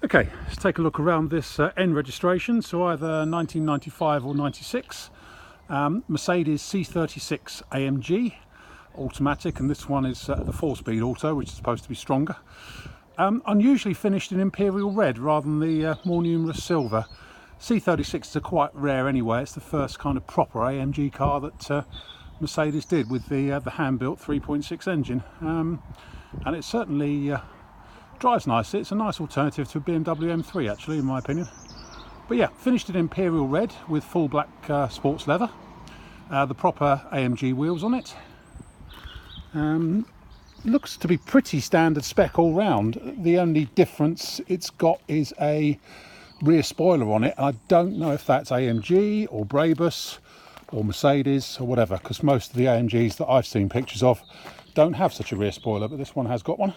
Okay, let's take a look around this N registration, so either 1995 or 96. Mercedes C36 AMG automatic, and this one is the 4-speed auto, which is supposed to be stronger. Unusually finished in imperial red rather than the more numerous silver. C36s are quite rare anyway. It's the first kind of proper AMG car that Mercedes did with the hand-built 3.6 engine, and it certainly drives nicely. It's a nice alternative to a BMW M3 actually, in my opinion. But yeah, finished in imperial red with full black sports leather, the proper AMG wheels on it. Looks to be pretty standard spec all round. The only difference it's got is a rear spoiler on it. I don't know if that's AMG or Brabus or Mercedes or whatever, because most of the AMGs that I've seen pictures of don't have such a rear spoiler, but this one has got one.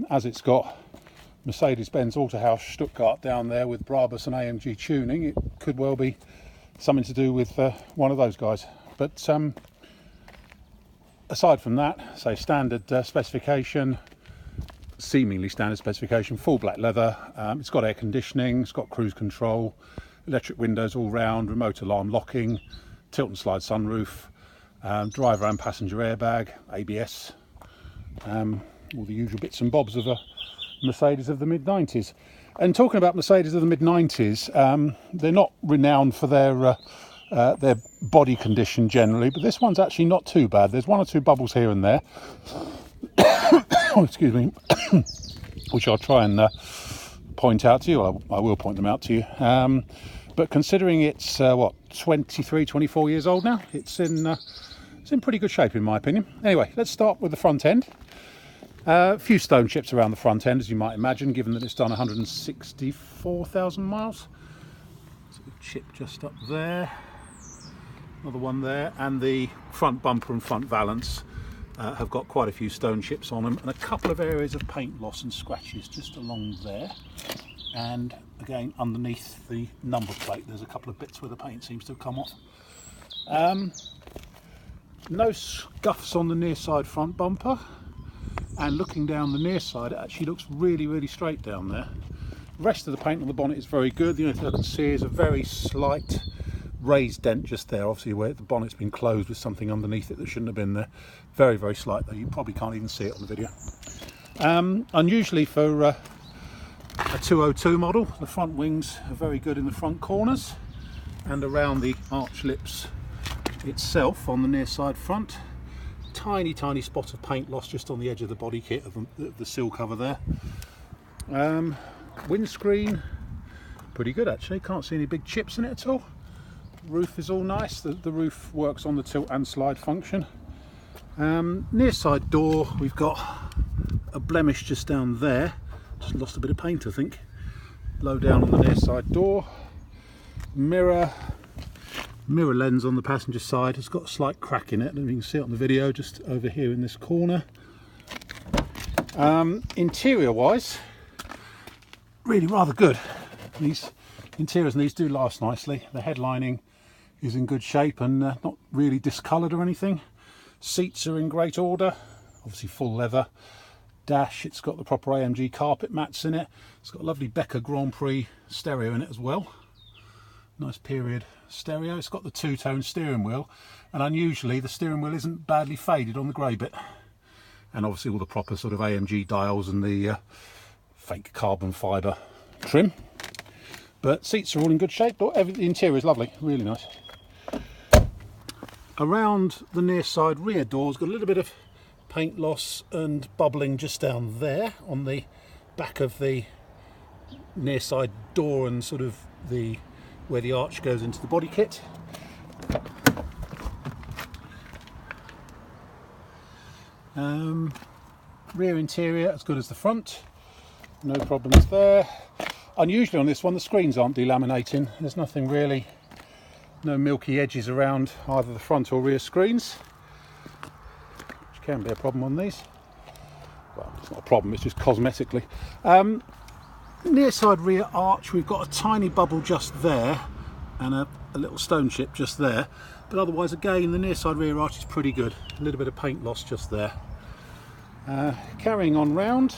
As it's got Mercedes-Benz Autohaus Stuttgart down there with Brabus and AMG tuning, it could well be something to do with one of those guys. But aside from that, say standard specification, seemingly standard specification, full black leather. It's got air conditioning, it's got cruise control, electric windows all round, remote alarm locking, tilt and slide sunroof, driver and passenger airbag, ABS, all the usual bits and bobs of a Mercedes of the mid-90s. And talking about Mercedes of the mid-90s, they're not renowned for their body condition generally, but this one's actually not too bad. There's one or two bubbles here and there, oh, excuse me, which I'll try and point out to you. I will point them out to you. But considering it's what, 23, 24 years old now, it's in pretty good shape in my opinion. Anyway, let's start with the front end. A few stone chips around the front end, as you might imagine, given that it's done 164,000 miles. So a chip just up there, another one there, and the front bumper and front valance have got quite a few stone chips on them, and a couple of areas of paint loss and scratches just along there. And again, underneath the number plate, there's a couple of bits where the paint seems to have come off. No scuffs on the near side front bumper. And looking down the near side, it actually looks really straight down there. The rest of the paint on the bonnet is very good. The only thing I can see is a very slight raised dent just there, obviously where the bonnet's been closed with something underneath it that shouldn't have been there. Very slight though, you probably can't even see it on the video. Unusually for a 202 model, the front wings are very good in the front corners and around the arch lips itself on the near side front. Tiny spot of paint loss just on the edge of the body kit of the sill cover there. Windscreen, pretty good actually, can't see any big chips in it at all. Roof is all nice, the roof works on the tilt and slide function. Near side door, we've got a blemish just down there, just lost a bit of paint I think. Low down on the near side door. Mirror lens on the passenger side has got a slight crack in it, and you can see it on the video just over here in this corner. Interior wise, really rather good. These interiors and these do last nicely. The headlining is in good shape and not really discoloured or anything. Seats are in great order, obviously full leather. Dash, it's got the proper AMG carpet mats in it. It's got a lovely Becker Grand Prix stereo in it as well. Nice period stereo. It's got the two-tone steering wheel, and unusually the steering wheel isn't badly faded on the grey bit, and obviously all the proper sort of AMG dials and the fake carbon fibre trim. But seats are all in good shape. The interior is lovely, really nice. Around the near side rear door's got a little bit of paint loss and bubbling just down there on the back of the near side door and sort of where the arch goes into the body kit. Rear interior as good as the front, no problems there. Unusually on this one, the screens aren't delaminating. There's nothing really, no milky edges around either the front or rear screens, which can be a problem on these. Well, it's not a problem, it's just cosmetically. Near side rear arch, we've got a tiny bubble just there and a little stone chip just there, but otherwise again the near side rear arch is pretty good. A little bit of paint loss just there. Carrying on round,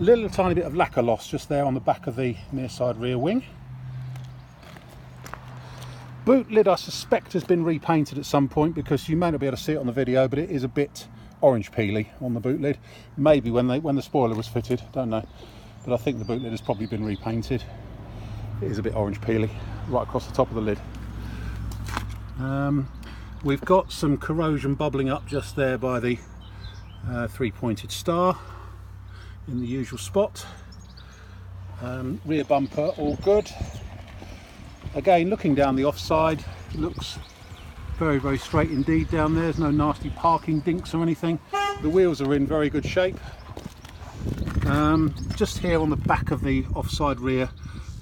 Little tiny bit of lacquer loss just there on the back of the near side rear wing. Boot lid I suspect has been repainted at some point, because you may not be able to see it on the video, but it is a bit orange peely on the boot lid. Maybe when the spoiler was fitted, don't know, but I think the boot lid has probably been repainted. It is a bit orange peely right across the top of the lid. We've got some corrosion bubbling up just there by the three-pointed star in the usual spot. Rear bumper all good. Again, looking down the offside, it looks very, very straight indeed down there. There's no nasty parking dinks or anything. The wheels are in very good shape. Just here on the back of the offside rear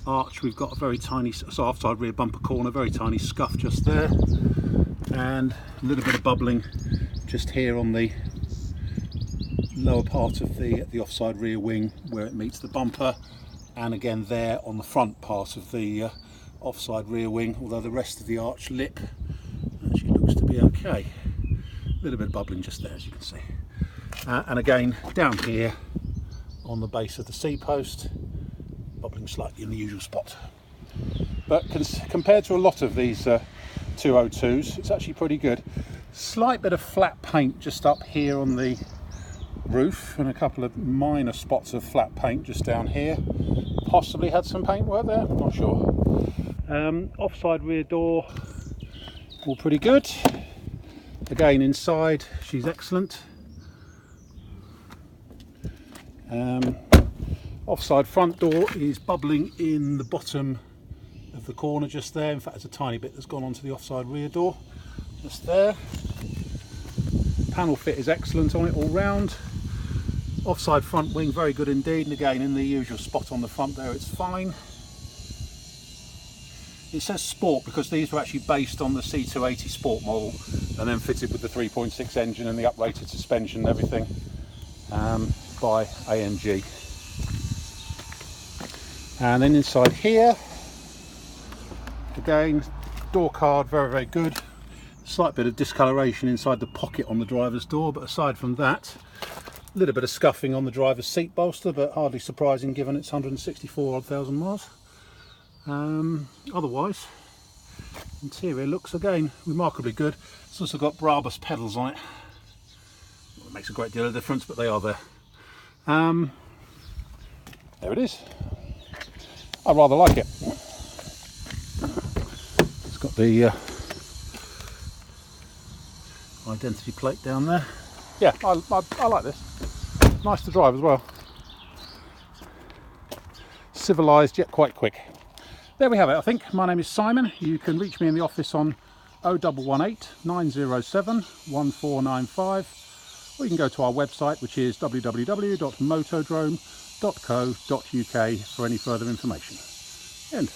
arch, we've got a very tiny, offside rear bumper corner, very tiny scuff just there, and a little bit of bubbling just here on the lower part of the offside rear wing where it meets the bumper, and again there on the front part of the offside rear wing, although the rest of the arch lip actually looks to be okay. A little bit of bubbling just there, as you can see, and again down here on the base of the C-post, bubbling slightly in the usual spot. But compared to a lot of these 202s, it's actually pretty good. Slight bit of flat paint just up here on the roof, and a couple of minor spots of flat paint just down here. Possibly had some paint work there, not sure. Offside rear door, all pretty good. Again, inside she's excellent. Offside front door is bubbling in the bottom of the corner just there. In fact, there's a tiny bit that's gone onto the offside rear door just there. Panel fit is excellent on it all round. Offside front wing, very good indeed, and again in the usual spot on the front there, it's fine. It says Sport because these were actually based on the C280 Sport model and then fitted with the 3.6 engine and the uprated suspension and everything by AMG. And then inside here, again, door card, very, very good. Slight bit of discoloration inside the pocket on the driver's door, but aside from that, a little bit of scuffing on the driver's seat bolster, but hardly surprising given it's 164,000 miles. Otherwise, interior looks again remarkably good. It's also got Brabus pedals on it. It makes a great deal of difference, but they are there. There it is. I rather like it. It's got the identity plate down there. Yeah, I like this. Nice to drive as well. Civilised yet quite quick. There we have it, I think. My name is Simon. You can reach me in the office on 0118 907 1495, or you can go to our website, which is www.motodrome.co.uk for any further information. End.